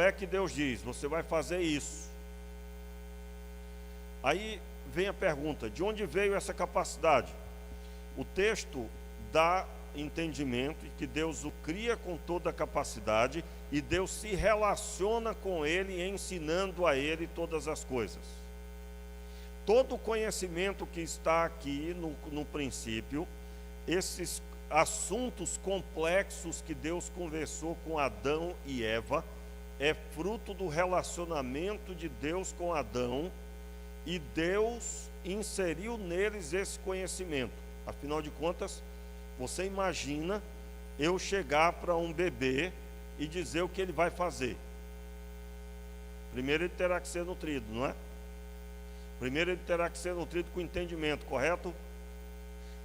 é que Deus diz: você vai fazer isso. Aí vem a pergunta: de onde veio essa capacidade? O texto dá entendimento de que Deus o cria com toda a capacidade e Deus se relaciona com ele, ensinando a ele todas as coisas. Todo o conhecimento que está aqui no princípio, esses assuntos complexos que Deus conversou com Adão e Eva, é fruto do relacionamento de Deus com Adão, e Deus inseriu neles esse conhecimento. Afinal de contas, você imagina eu chegar para um bebê e dizer o que ele vai fazer. Primeiro ele terá que ser nutrido, não é? Primeiro ele terá que ser nutrido com entendimento, correto?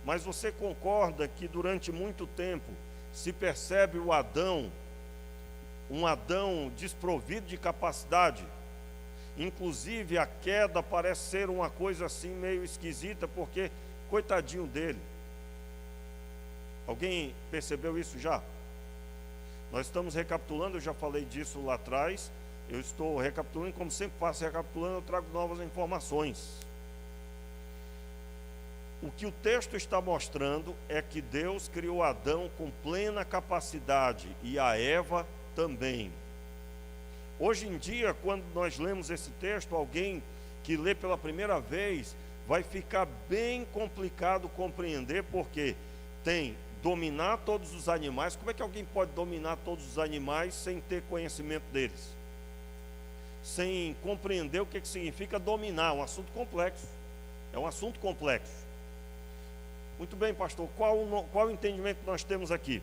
Mas você concorda que durante muito tempo se percebe um Adão desprovido de capacidade? Inclusive a queda parece ser uma coisa assim meio esquisita, porque coitadinho dele. Alguém percebeu isso já? Nós estamos recapitulando, eu já falei disso lá atrás, eu estou recapitulando, como sempre faço recapitulando, eu trago novas informações. O que o texto está mostrando é que Deus criou Adão com plena capacidade e a Eva também. Hoje em dia, quando nós lemos esse texto, alguém que lê pela primeira vez, vai ficar bem complicado compreender, porque tem dominar todos os animais. Como é que alguém pode dominar todos os animais sem ter conhecimento deles? Sem compreender o que significa dominar, um assunto complexo. É um assunto complexo. Muito bem, pastor, qual o entendimento que nós temos aqui?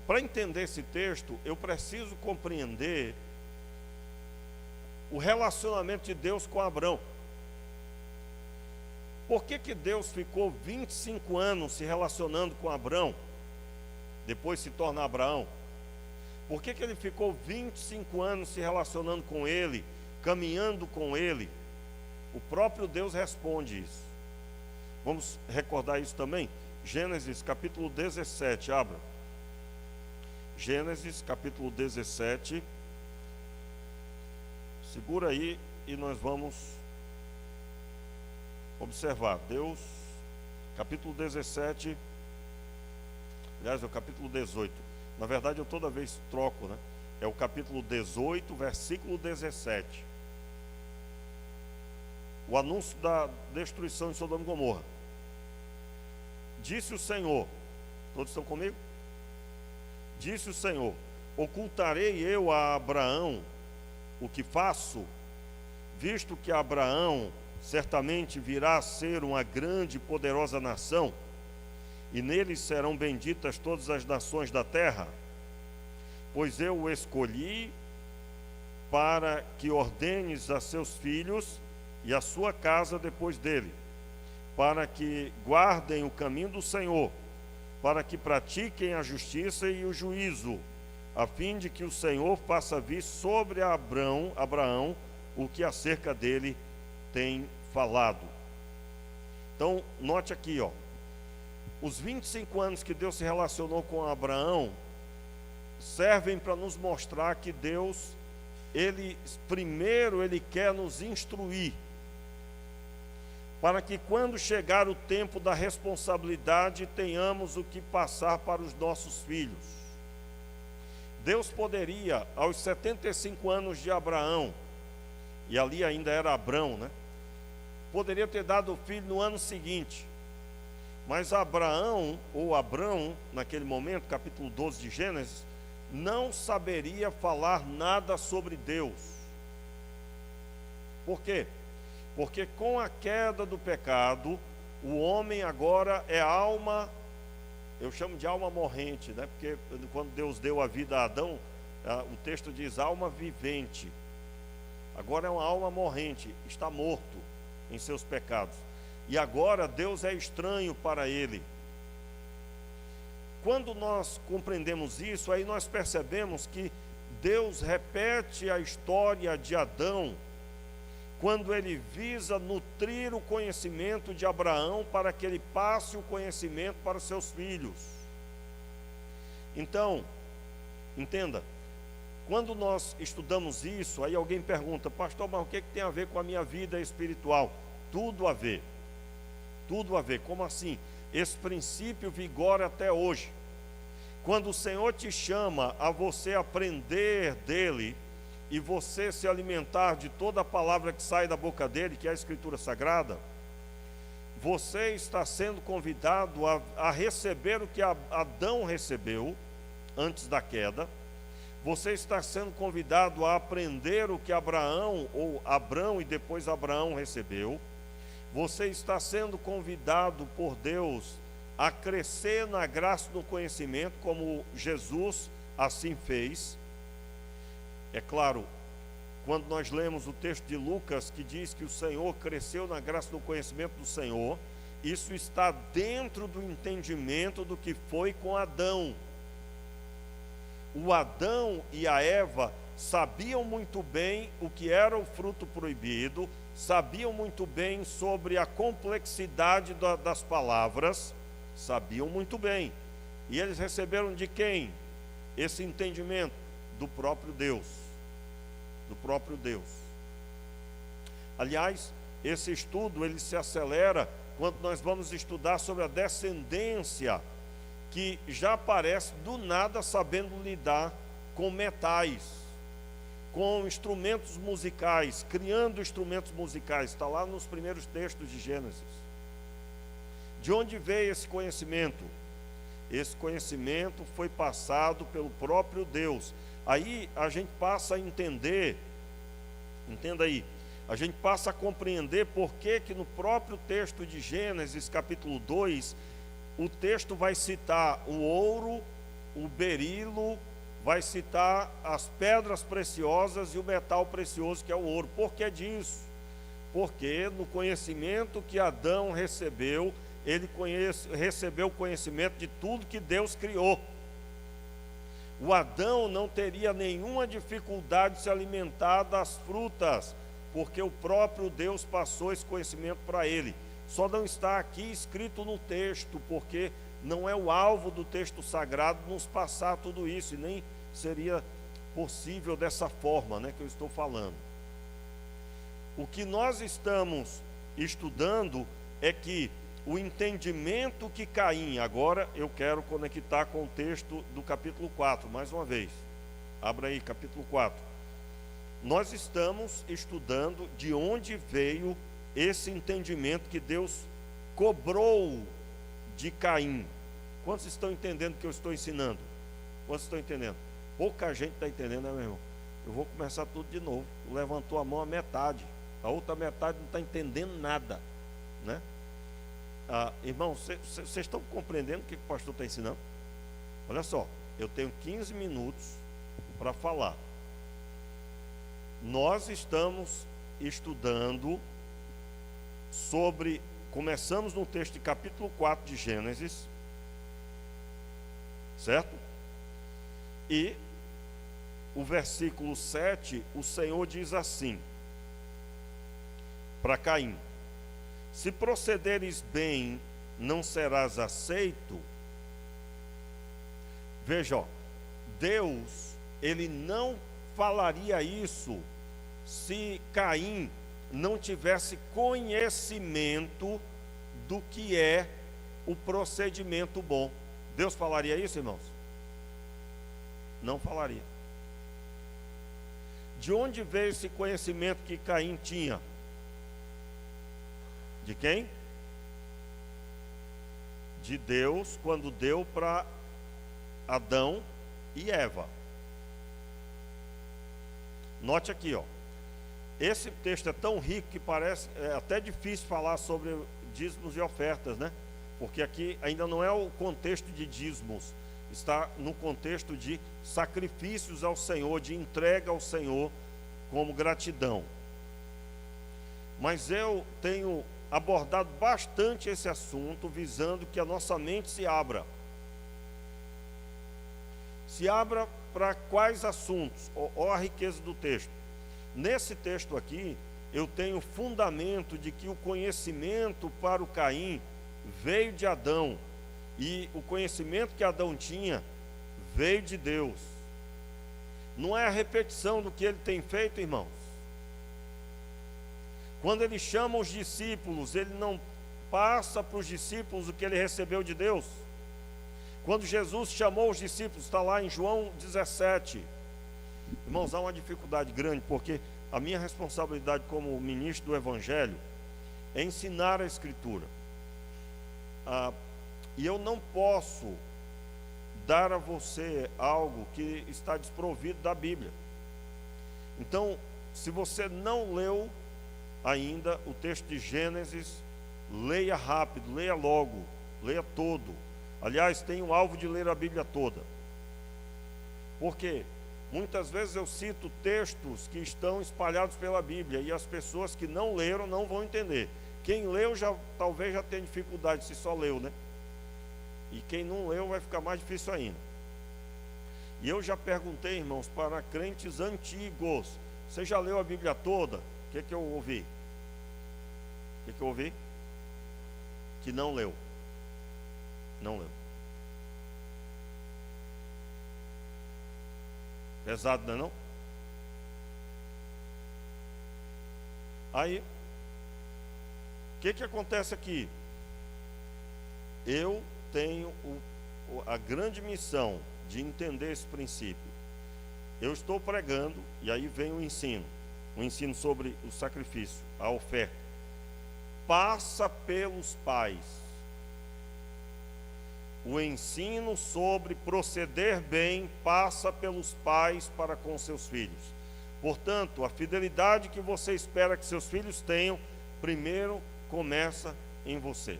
Para entender esse texto, eu preciso compreender o relacionamento de Deus com Abrão. Por que Deus ficou 25 anos se relacionando com Abrão, depois se torna Abraão? Por que ele ficou 25 anos se relacionando com ele, caminhando com ele? O próprio Deus responde isso. Vamos recordar isso também? Gênesis capítulo 17, abra. Gênesis capítulo 17. Segura aí e nós vamos observar. Deus, capítulo 17, aliás, é o capítulo 18. Na verdade, eu toda vez troco, né? É o capítulo 18, versículo 17. O anúncio da destruição de Sodoma e Gomorra. Disse o Senhor, todos estão comigo? Disse o Senhor: ocultarei eu a Abraão o que faço, visto que Abraão certamente virá a ser uma grande e poderosa nação, e neles serão benditas todas as nações da terra, pois eu o escolhi para que ordenes a seus filhos e a sua casa depois dele, para que guardem o caminho do Senhor, para que pratiquem a justiça e o juízo, a fim de que o Senhor faça vir sobre Abraão o que acerca dele tem falado. Então, note aqui, os 25 anos que Deus se relacionou com Abraão servem para nos mostrar que Deus, primeiro ele quer nos instruir, para que quando chegar o tempo da responsabilidade, tenhamos o que passar para os nossos filhos. Deus poderia, aos 75 anos de Abraão, e ali ainda era Abrão, né? Poderia ter dado o filho no ano seguinte, mas Abrão, naquele momento, capítulo 12 de Gênesis, não saberia falar nada sobre Deus. Por quê? Porque com a queda do pecado, o homem agora é alma, eu chamo de alma morrente, né? Porque quando Deus deu a vida a Adão, o texto diz alma vivente. Agora é uma alma morrente, está morto em seus pecados. E agora Deus é estranho para ele. Quando nós compreendemos isso, aí nós percebemos que Deus repete a história de Adão, quando ele visa nutrir o conhecimento de Abraão para que ele passe o conhecimento para os seus filhos. Então, entenda, quando nós estudamos isso, aí alguém pergunta: pastor, mas o que tem a ver com a minha vida espiritual? Tudo a ver. Tudo a ver. Como assim? Esse princípio vigora até hoje. Quando o Senhor te chama a você aprender dele e você se alimentar de toda a palavra que sai da boca dele, que é a Escritura Sagrada, você está sendo convidado a receber o que Adão recebeu antes da queda. Você está sendo convidado a aprender o que Abraão, ou Abrão e depois Abraão recebeu. Você está sendo convidado por Deus a crescer na graça e no conhecimento, como Jesus assim fez. É claro, quando nós lemos o texto de Lucas, que diz que o Senhor cresceu na graça e no conhecimento do Senhor, isso está dentro do entendimento do que foi com Adão. O Adão e a Eva sabiam muito bem o que era o fruto proibido, sabiam muito bem sobre a complexidade das palavras, sabiam muito bem. E eles receberam de quem esse entendimento? Do próprio Deus. Do próprio Deus. Aliás, esse estudo ele se acelera quando nós vamos estudar sobre a descendência, que já aparece do nada sabendo lidar com metais, com instrumentos musicais, criando instrumentos musicais. Está lá nos primeiros textos de Gênesis. De onde veio esse conhecimento? Esse conhecimento foi passado pelo próprio Deus. Aí a gente passa a entender, entenda aí, a gente passa a compreender por que no próprio texto de Gênesis, capítulo 2, o texto vai citar o ouro, o berilo, vai citar as pedras preciosas e o metal precioso, que é o ouro. Por que disso? Porque no conhecimento que Adão recebeu, ele recebeu o conhecimento de tudo que Deus criou. O Adão não teria nenhuma dificuldade de se alimentar das frutas, porque o próprio Deus passou esse conhecimento para ele. Só não está aqui escrito no texto, porque não é o alvo do texto sagrado nos passar tudo isso, e nem seria possível dessa forma, que eu estou falando. O que nós estamos estudando é que o entendimento que Caim, agora eu quero conectar com o texto do capítulo 4, mais uma vez. Abra aí, capítulo 4. Nós estamos estudando de onde veio esse entendimento que Deus cobrou de Caim. Quantos estão entendendo o que eu estou ensinando? Quantos estão entendendo? Pouca gente está entendendo, né, meu irmão? Eu vou começar tudo de novo. Levantou a mão a metade, a outra metade não está entendendo nada, né? Irmão, vocês estão compreendendo o que o pastor está ensinando? Olha só, eu tenho 15 minutos para falar. Nós estamos estudando sobre, começamos no texto de capítulo 4 de Gênesis, certo? E o versículo 7, o Senhor diz assim para Caim: se procederes bem, não serás aceito. Veja, ó, Deus, ele não falaria isso se Caim não tivesse conhecimento do que é o procedimento bom. Deus falaria isso, irmãos? Não falaria. De onde veio esse conhecimento que Caim tinha? De quem? De Deus, quando deu para Adão e Eva. Note aqui, ó. Esse texto é tão rico que parece até difícil falar sobre dízimos e ofertas, né? Porque aqui ainda não é o contexto de dízimos, está no contexto de sacrifícios ao Senhor, de entrega ao Senhor como gratidão. Mas eu tenho abordado bastante esse assunto, visando que a nossa mente se abra. Se abra para quais assuntos? Ó a riqueza do texto. Nesse texto aqui, eu tenho fundamento de que o conhecimento para o Caim veio de Adão, e o conhecimento que Adão tinha veio de Deus. não é a repetição do que ele tem feito, irmãos. Quando ele chama os discípulos, ele não passa para os discípulos o que ele recebeu de Deus. Quando Jesus chamou os discípulos, está lá em João 17. Irmãos, há uma dificuldade grande, porque a minha responsabilidade como ministro do Evangelho é ensinar a Escritura. E eu não posso dar a você algo que está desprovido da Bíblia. Então, se você não leu ainda o texto de Gênesis, leia rápido, leia logo, leia todo. Aliás, tem um alvo de ler a Bíblia toda. Por quê? Muitas vezes eu cito textos que estão espalhados pela Bíblia e as pessoas que não leram não vão entender. Quem leu talvez já tenha dificuldade se só leu, né? E quem não leu vai ficar mais difícil ainda. E eu já perguntei, irmãos, para crentes antigos: você já leu a Bíblia toda? O que eu ouvi? O que eu ouvi? Que não leu. Não leu. Pesado, não é não? Aí, o que acontece aqui? Eu tenho a grande missão de entender esse princípio. Eu estou pregando, e aí vem o ensino sobre o sacrifício, a oferta. Passa pelos pais. O ensino sobre proceder bem passa pelos pais para com seus filhos. Portanto, a fidelidade que você espera que seus filhos tenham, primeiro começa em você.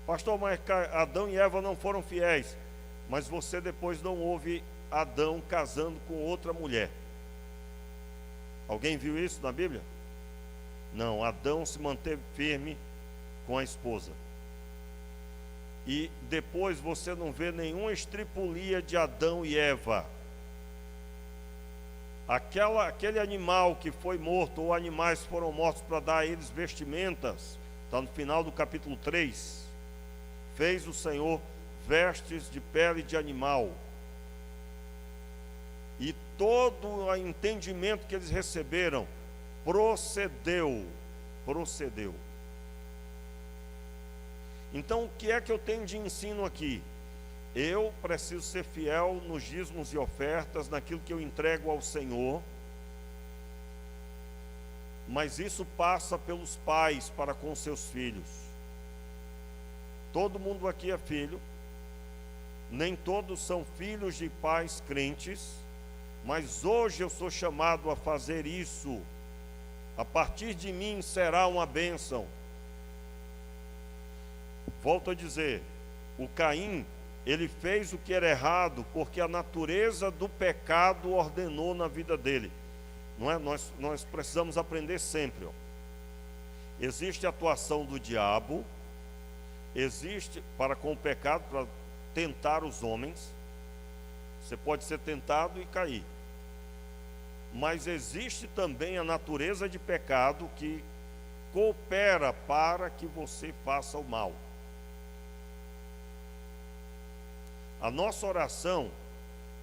Pastor, mas Adão e Eva não foram fiéis, mas você depois não ouve Adão casando com outra mulher. Alguém viu isso na Bíblia? Não, Adão se manteve firme com a esposa. E depois você não vê nenhuma estripulia de Adão e Eva. Aquele animal que foi morto, ou animais foram mortos para dar a eles vestimentas, está no final do capítulo 3. Fez o Senhor vestes de pele de animal. E todo o entendimento que eles receberam procedeu. Então, o que é que eu tenho de ensino aqui? Eu preciso ser fiel nos dízimos e ofertas, naquilo que eu entrego ao Senhor. Mas isso passa pelos pais para com seus filhos. Todo mundo aqui é filho. Nem todos são filhos de pais crentes. Mas hoje eu sou chamado a fazer isso. A partir de mim será uma bênção. Volto a dizer, o Caim, ele fez o que era errado porque a natureza do pecado ordenou na vida dele. Não é? Nós precisamos aprender sempre. Existe a atuação do diabo, existe para com o pecado, para tentar os homens. Você pode ser tentado e cair. Mas existe também a natureza de pecado que coopera para que você faça o mal. A nossa oração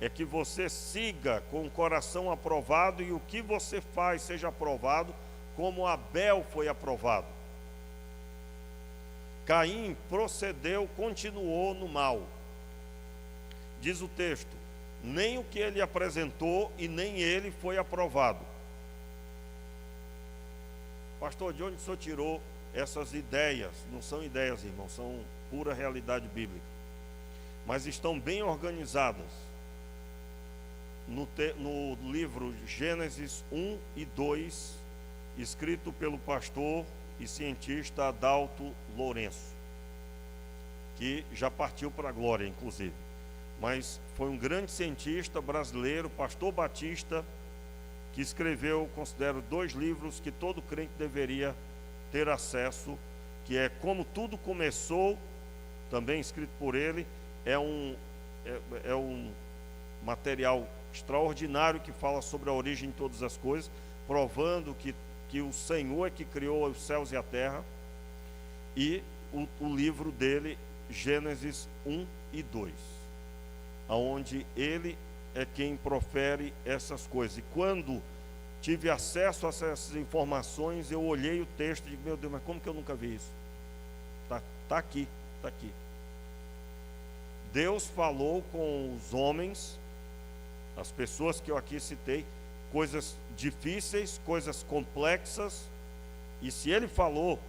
é que você siga com o coração aprovado e o que você faz seja aprovado, como Abel foi aprovado. Caim procedeu, continuou no mal. Diz o texto: nem o que ele apresentou e nem ele foi aprovado. Pastor, de onde o senhor tirou essas ideias? Não são ideias, irmão, são pura realidade bíblica. Mas estão bem organizadas no livro Gênesis 1 e 2, escrito pelo pastor e cientista Adalto Lourenço, que já partiu para a glória, inclusive. Mas foi um grande cientista brasileiro, pastor batista, que escreveu, considero, 2 livros que todo crente deveria ter acesso, que é Como Tudo Começou, também escrito por ele. É um material extraordinário que fala sobre a origem de todas as coisas, provando que o Senhor é que criou os céus e a terra. E o livro dele, Gênesis 1 e 2, onde ele é quem profere essas coisas. E quando tive acesso a essas informações, eu olhei o texto e digo, meu Deus, mas como que eu nunca vi isso? Tá aqui, está aqui. Deus falou com os homens, as pessoas que eu aqui citei, coisas difíceis, coisas complexas, e se Ele falou,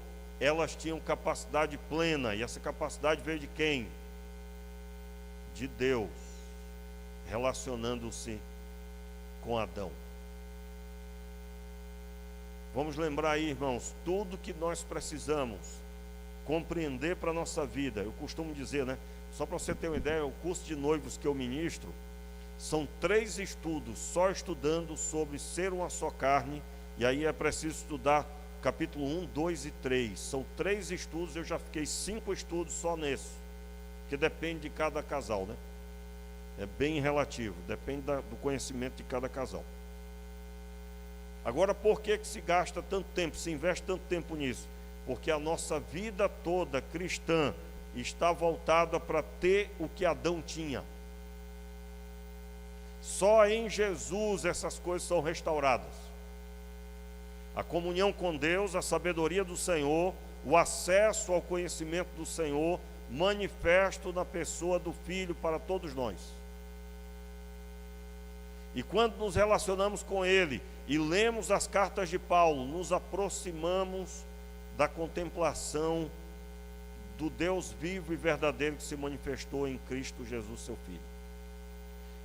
elas tinham capacidade plena, e essa capacidade veio de quem? De Deus, relacionando-se com Adão. Vamos lembrar aí, irmãos, tudo que nós precisamos compreender para a nossa vida. Eu costumo dizer, né? Só para você ter uma ideia, o curso de noivos que eu ministro, são 3 estudos, só estudando sobre ser uma só carne, e aí é preciso estudar capítulo 1, 2 e 3. São 3 estudos, eu já fiquei 5 estudos só nesse, que depende de cada casal, né? É bem relativo, depende do conhecimento de cada casal. Agora, por que se gasta tanto tempo, se investe tanto tempo nisso? Porque a nossa vida toda cristã está voltada para ter o que Adão tinha. Só em Jesus essas coisas são restauradas. A comunhão com Deus, a sabedoria do Senhor, o acesso ao conhecimento do Senhor, manifesto na pessoa do Filho para todos nós. E quando nos relacionamos com Ele e lemos as cartas de Paulo, nos aproximamos da contemplação do Deus vivo e verdadeiro que se manifestou em Cristo Jesus, seu Filho.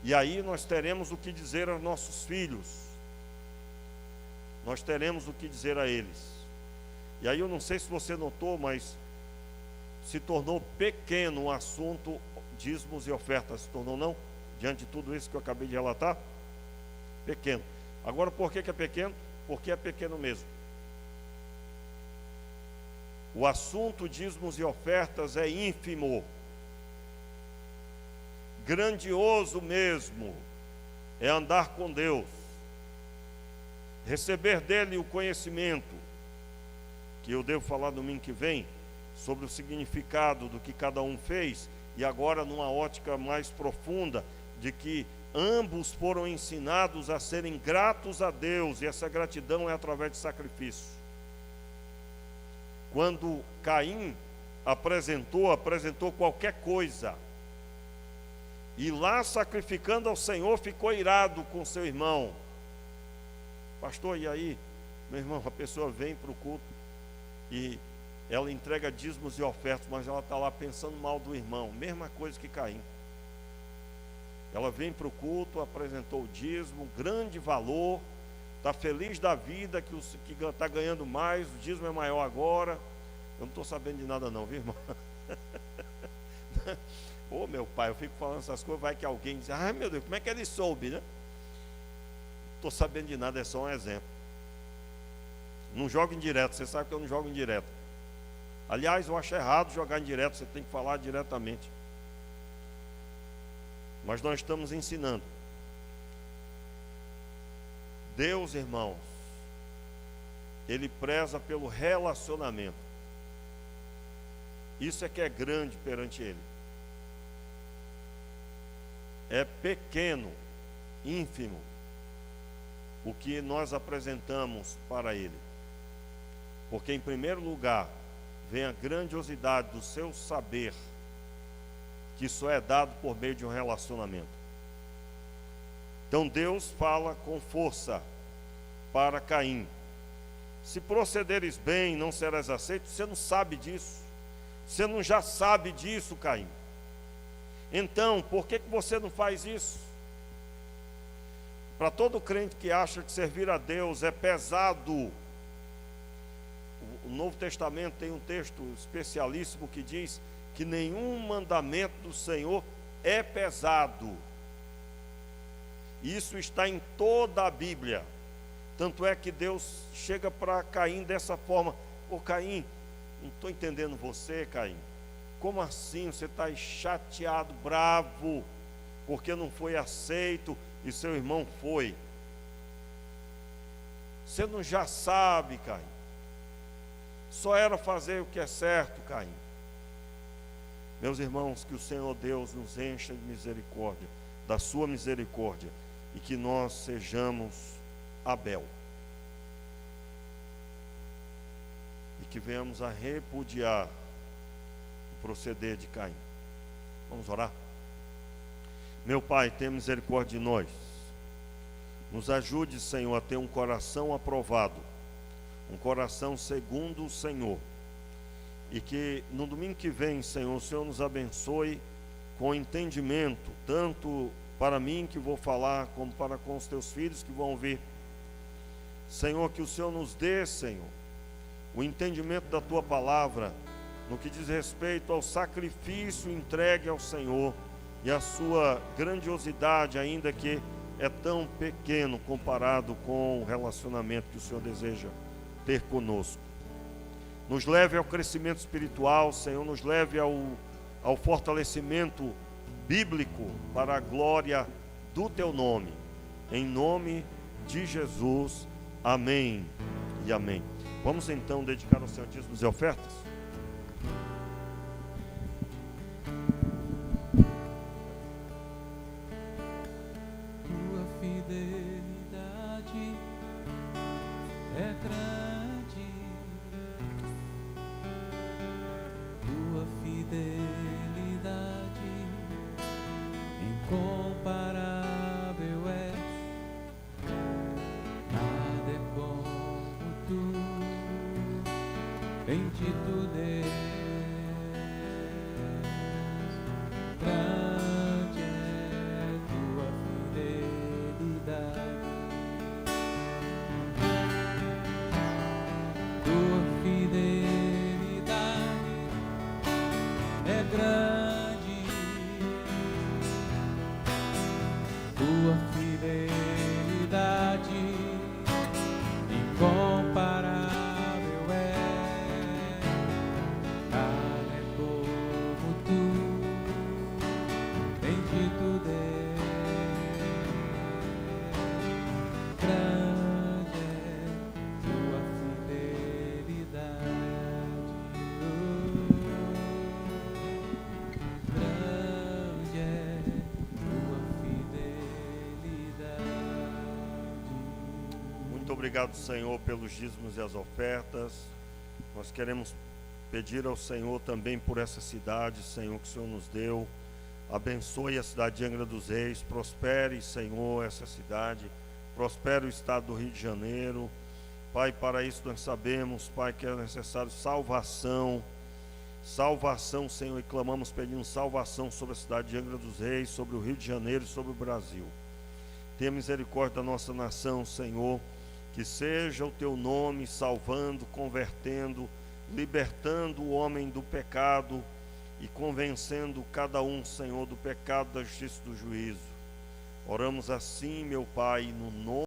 E aí nós teremos o que dizer aos nossos filhos, nós teremos o que dizer a eles. E aí eu não sei se você notou, mas se tornou pequeno o assunto dízimos e ofertas, se tornou não? Diante de tudo isso que eu acabei de relatar? Pequeno. Agora por que é pequeno? Porque é pequeno mesmo. O assunto dízimos e ofertas é ínfimo, grandioso mesmo, é andar com Deus, receber dele o conhecimento, que eu devo falar domingo que vem, sobre o significado do que cada um fez, e agora numa ótica mais profunda, de que ambos foram ensinados a serem gratos a Deus, e essa gratidão é através de sacrifício. Quando Caim apresentou qualquer coisa, e lá sacrificando ao Senhor, ficou irado com seu irmão. Pastor, e aí, meu irmão, a pessoa vem para o culto e ela entrega dízimos e ofertas, mas ela está lá pensando mal do irmão, mesma coisa que Caim. Ela vem para o culto, apresentou o dízimo, grande valor, está feliz da vida, que está ganhando mais, o dízimo é maior agora. Eu não estou sabendo de nada não, viu, irmão? Ô meu pai, eu fico falando essas coisas, vai que alguém diz, ai meu Deus, como é que ele soube, né? Não estou sabendo de nada, é só um exemplo. Não joga indireto, você sabe que eu não jogo indireto. Aliás, eu acho errado jogar indireto, você tem que falar diretamente. Mas nós estamos ensinando. Deus, irmãos, Ele preza pelo relacionamento. Isso é que é grande perante Ele. É pequeno, ínfimo, o que nós apresentamos para Ele. Porque, em primeiro lugar, vem a grandiosidade do seu saber, que só é dado por meio de um relacionamento. Então Deus fala com força para Caim: se procederes bem, não serás aceito. Você não sabe disso? Você não já sabe disso, Caim? Então, por que você não faz isso? Para todo crente que acha que servir a Deus é pesado, o Novo Testamento tem um texto especialíssimo que diz que nenhum mandamento do Senhor é pesado. Isso está em toda a Bíblia. Tanto é que Deus chega para Caim dessa forma: ô Caim, não estou entendendo você, Caim. Como assim? Você está chateado, bravo, porque não foi aceito e seu irmão foi. Você não já sabe, Caim? Só era fazer o que é certo, Caim. Meus irmãos, que o Senhor Deus nos encha de misericórdia da sua misericórdia, e que nós sejamos Abel, e que venhamos a repudiar o proceder de Caim. Vamos orar? Meu Pai, tenha misericórdia de nós. Nos ajude, Senhor, a ter um coração aprovado, um coração segundo o Senhor. E que no domingo que vem, Senhor, o Senhor nos abençoe com entendimento, tanto para mim que vou falar, como para com os teus filhos que vão ouvir. Senhor, que o Senhor nos dê, Senhor, o entendimento da tua palavra, no que diz respeito ao sacrifício entregue ao Senhor e a sua grandiosidade, ainda que é tão pequeno comparado com o relacionamento que o Senhor deseja ter conosco. Nos leve ao crescimento espiritual, Senhor, nos leve ao fortalecimento bíblico para a glória do teu nome. Em nome de Jesus, amém e amém. Vamos então dedicar ao Senhor dízimos e ofertas? Tua fidelidade é grande, tua fidelidade incomparável é, nada é como tu, bendito Deus, grande é tua fidelidade. Tua fidelidade é grande, tua fidelidade incomparável é, nada é como tu, bendito Deus, grande é tua fidelidade, grande é tua fidelidade. Muito obrigado, Senhor, pelos dízimos e as ofertas. Nós queremos pedir ao Senhor também por essa cidade, Senhor, que o Senhor nos deu. Abençoe a cidade de Angra dos Reis, prospere, Senhor, essa cidade, prospere o estado do Rio de Janeiro. Pai, para isso nós sabemos, Pai, que é necessário salvação, Senhor, e clamamos pedindo salvação sobre a cidade de Angra dos Reis, sobre o Rio de Janeiro e sobre o Brasil. Tenha misericórdia da nossa nação, Senhor, que seja o teu nome salvando, convertendo, libertando o homem do pecado e convencendo cada um, Senhor, do pecado, da justiça e do juízo. Oramos assim, meu Pai, no nome